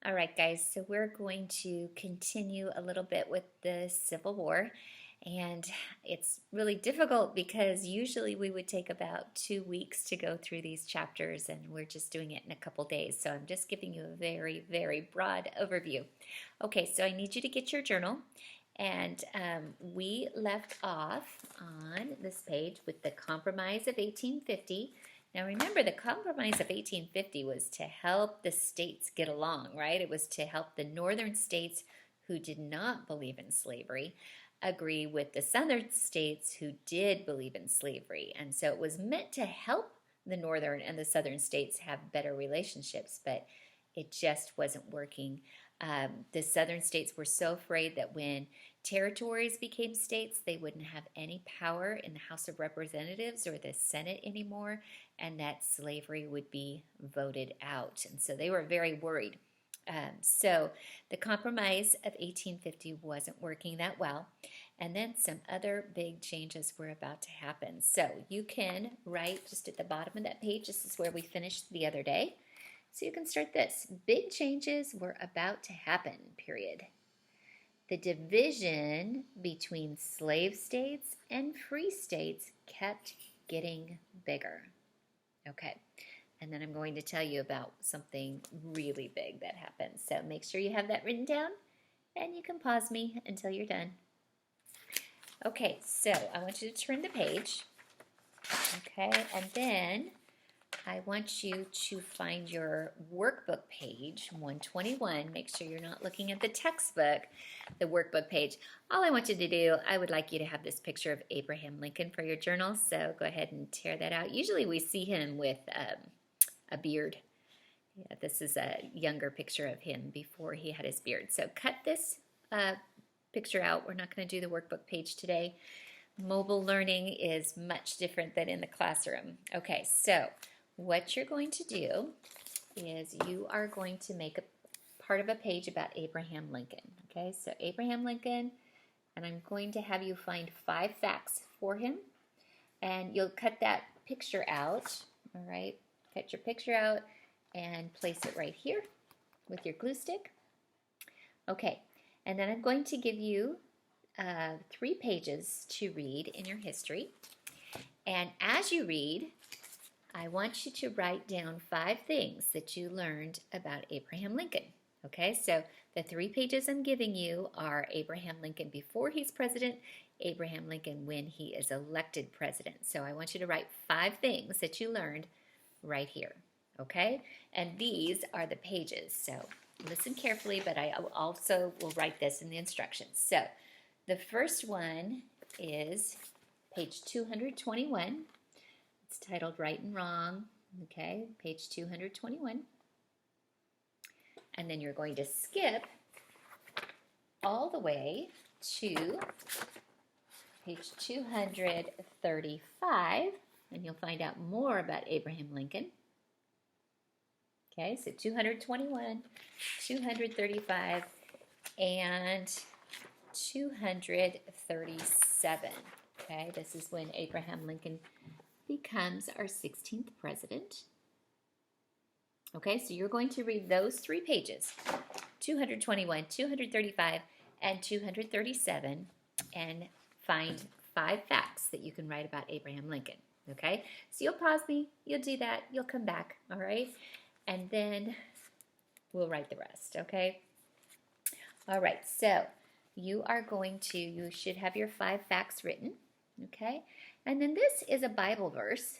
All right, guys, so we're going to continue a little bit with the Civil War. And it's really difficult because usually we would take about 2 weeks to go through these chapters, and we're just doing it in a couple days. So I'm just giving you a very, very broad overview. Okay, so I need you to get your journal. And we left off on this page with the Compromise of 1850. Now remember, the Compromise of 1850 was to help the states get along, right? It was to help the northern states who did not believe in slavery agree with the southern states who did believe in slavery. And so it was meant to help the northern and the southern states have better relationships, but it just wasn't working. The southern states were so afraid that when territories became states, they wouldn't have any power in the House of Representatives or the Senate anymore, and that slavery would be voted out. And so they were very worried. So the Compromise of 1850 wasn't working that well. And then some other big changes were about to happen. So you can write just at the bottom of that page, this is where we finished the other day. So you can start this. Big changes were about to happen, period. The division between slave states and free states kept getting bigger. Okay, and then I'm going to tell you about something really big that happened. So make sure you have that written down, and you can pause me until you're done. Okay, so I want you to turn the page. Okay, and then I want you to find your workbook page, 121. Make sure you're not looking at the textbook, the workbook page. All I want you to do, I would like you to have this picture of Abraham Lincoln for your journal, so go ahead and tear that out. Usually we see him with a beard. Yeah, this is a younger picture of him before he had his beard. So cut this picture out. We're not going to do the workbook page today. Mobile learning is much different than in the classroom. Okay, so what you're going to do is you are going to make a part of a page about Abraham Lincoln. Okay, so Abraham Lincoln, and I'm going to have you find 5 facts for him, and you'll cut that picture out. All right, cut your picture out and place it right here with your glue stick. Okay, and then I'm going to give you 3 pages to read in your history, and as you read, I want you to write down 5 things that you learned about Abraham Lincoln. Okay, so the 3 pages I'm giving you are Abraham Lincoln before he's president, Abraham Lincoln when he is elected president. So I want you to write 5 things that you learned right here. Okay, and these are the pages. So listen carefully, but I also will write this in the instructions. So the first one is page 221. It's titled Right and Wrong, okay, page 221. And then you're going to skip all the way to page 235, and you'll find out more about Abraham Lincoln. Okay, so 221, 235, and 237. Okay, this is when Abraham Lincoln becomes our 16th president. Okay, so you're going to read those 3 pages, 221, 235, and 237, and find 5 facts that you can write about Abraham Lincoln. Okay, so you'll pause me, you'll do that, you'll come back, all right? And then we'll write the rest, okay? All right, so you should have your 5 facts written, okay? And then this is a Bible verse,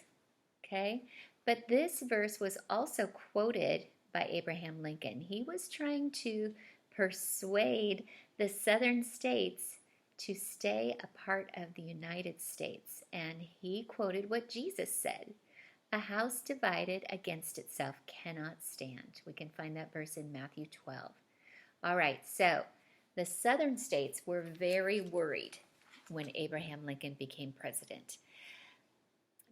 okay? But this verse was also quoted by Abraham Lincoln. He was trying to persuade the southern states to stay a part of the United States. And he quoted what Jesus said, "A house divided against itself cannot stand." We can find that verse in Matthew 12. All right, so the southern states were very worried when Abraham Lincoln became president.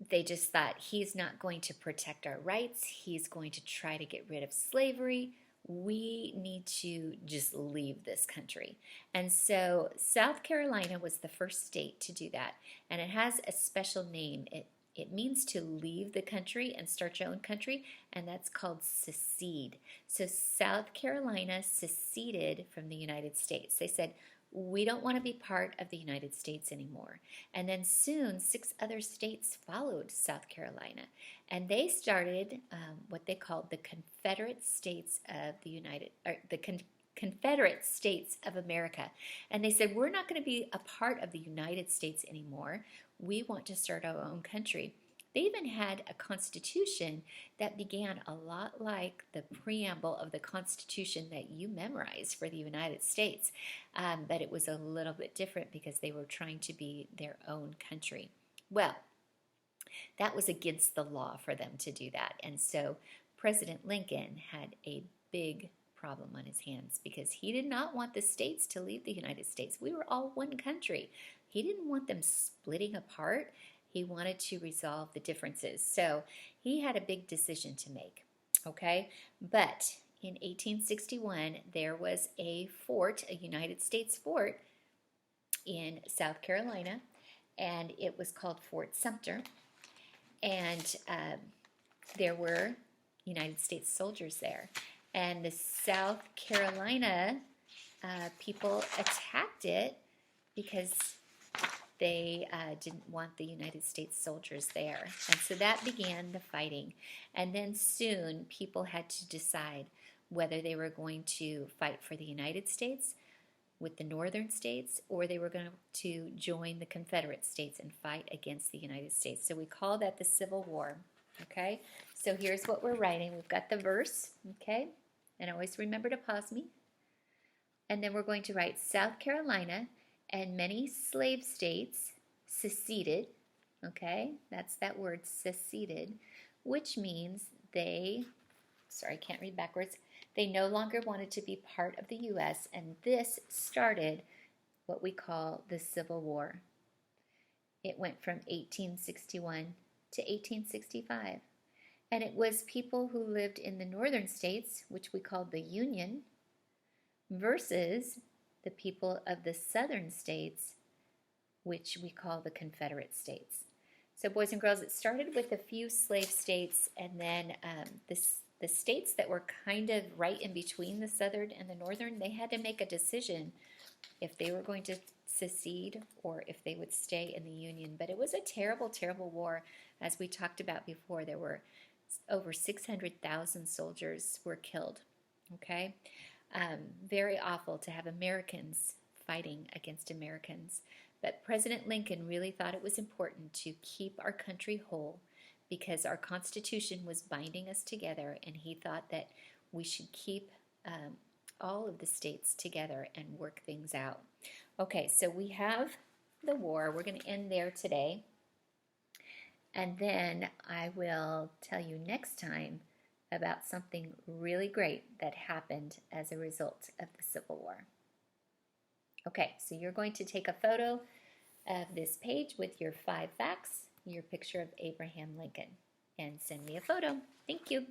They just thought, he's not going to protect our rights. He's going to try to get rid of slavery. We need to just leave this country. And so South Carolina was the first state to do that. And it has a special name. It means to leave the country and start your own country, and that's called secede. So South Carolina seceded from the United States. They said, we don't want to be part of the United States anymore. And then soon, 6 other states followed South Carolina, and they started what they called the Confederate States of the Confederate States of America. And they said, we're not going to be a part of the United States anymore. We want to start our own country. They even had a constitution that began a lot like the preamble of the Constitution that you memorize for the United States, but it was a little bit different because they were trying to be their own country. Well, that was against the law for them to do that, and so President Lincoln had a big problem on his hands because he did not want the states to leave the United States. We were all one country. He didn't want them splitting apart. He wanted to resolve the differences. So he had a big decision to make, okay? But in 1861, there was a fort, a United States fort in South Carolina, and it was called Fort Sumter. And there were United States soldiers there. And the South Carolina people attacked it because they didn't want the United States soldiers there. And so that began the fighting. And then soon people had to decide whether they were going to fight for the United States with the northern states, or they were going to join the Confederate States and fight against the United States. So we call that the Civil War. Okay? So here's what we're writing. We've got the verse, okay? And always remember to pause me. And then we're going to write South Carolina and many slave states seceded, okay? That's that word, seceded, which means they, sorry, I can't read backwards, they no longer wanted to be part of the U.S., and this started what we call the Civil War. It went from 1861 to 1865, and it was people who lived in the northern states, which we called the Union, versus the people of the southern states, which we call the Confederate States. So boys and girls, it started with a few slave states, and then the states that were kind of right in between the southern and the northern, they had to make a decision if they were going to secede or if they would stay in the Union. But it was a terrible, terrible war. As we talked about before, there were over 600,000 soldiers were killed, okay? Very awful to have Americans fighting against Americans. But President Lincoln really thought it was important to keep our country whole because our Constitution was binding us together, and he thought that we should keep all of the states together and work things out. Okay, so we have the war. We're going to end there today. And then I will tell you next time about something really great that happened as a result of the Civil War. Okay, so you're going to take a photo of this page with your 5 facts, your picture of Abraham Lincoln, and send me a photo. Thank you.